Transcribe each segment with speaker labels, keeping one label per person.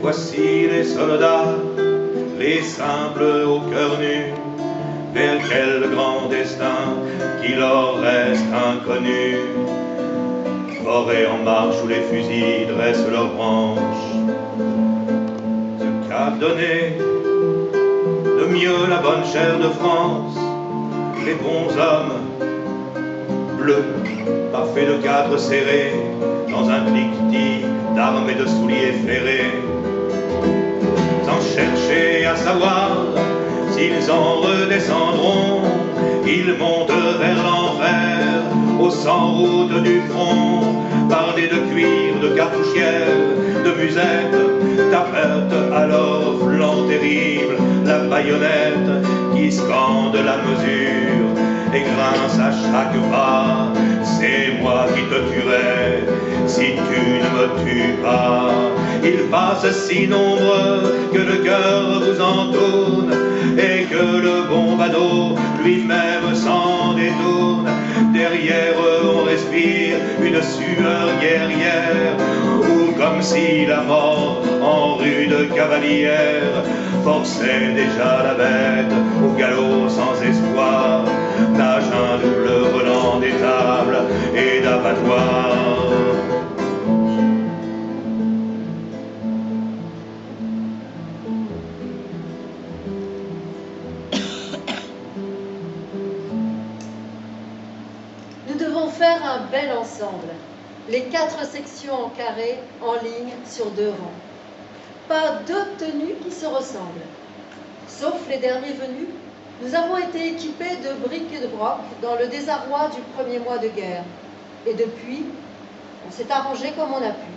Speaker 1: Voici les soldats, les simples au cœur nu, vers quel grand destin qui leur reste inconnu. Forêt en marche où les fusils dressent leurs branches, ce qu'a donné de mieux la bonne chair de France, les bons hommes bleus, parfaits de cadres serrés, dans un cliquetis d'armes et de souliers ferrés, sans chercher à savoir s'ils en redescendront, ils montent vers l'enfer, au sans-route du front, bardés de cuir, de cartouchières, de musettes, tapettes à leur flanc terrible, la baïonnette qui scande la mesure et grince à chaque pas. C'est moi qui te tuerai si tu ne me tues pas. Ils passent si nombreux que le cœur vous entourne et que le bon badaud lui-même s'en détourne. Derrière eux on respire une sueur guerrière, ou comme si la mort en rude cavalière forçait déjà la bête au galop sans espoir, nage un double volant d'étable et d'abattoir.
Speaker 2: Nous devons faire un bel ensemble, les 4 sections en carré, en ligne, sur 2 rangs. Pas 2 tenues qui se ressemblent. Sauf les derniers venus, nous avons été équipés de briques et de broc dans le désarroi du premier mois de guerre. Et depuis, on s'est arrangé comme on a pu.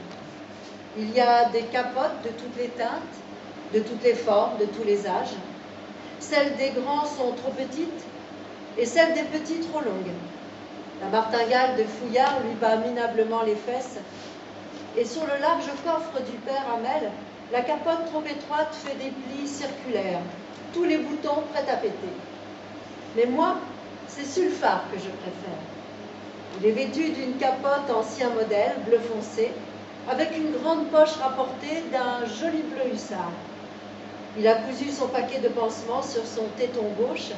Speaker 2: Il y a des capotes de toutes les teintes, de toutes les formes, de tous les âges. Celles des grands sont trop petites et celles des petits trop longues. La martingale de Fouillard lui bat minablement les fesses, et sur le large coffre du père Hamel, la capote trop étroite fait des plis circulaires, tous les boutons prêts à péter. Mais moi, c'est Sulfard que je préfère. Il est vêtu d'une capote ancien modèle, bleu foncé, avec une grande poche rapportée d'un joli bleu hussard. Il a cousu son paquet de pansements sur son téton gauche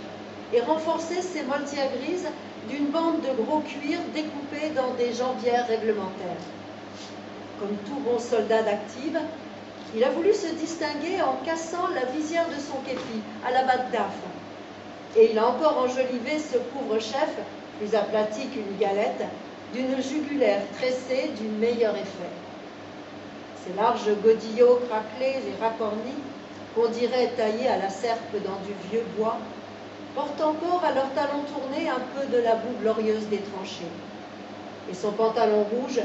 Speaker 2: et renforcé ses molletières grises d'une bande de gros cuir découpée dans des jambières réglementaires. Comme tout bon soldat d'active, il a voulu se distinguer en cassant la visière de son képi à la Bagdaf. Et il a encore enjolivé ce couvre-chef, plus aplati qu'une galette, d'une jugulaire tressée du meilleur effet. Ces larges godillots craquelés et racornis, qu'on dirait taillés à la serpe dans du vieux bois, portent encore à leurs talons tournés un peu de la boue glorieuse des tranchées. Et son pantalon rouge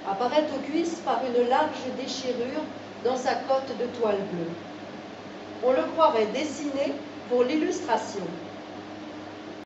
Speaker 2: apparaît aux cuisses par une large déchirure dans sa cotte de toile bleue. On le croirait dessiné pour l'illustration.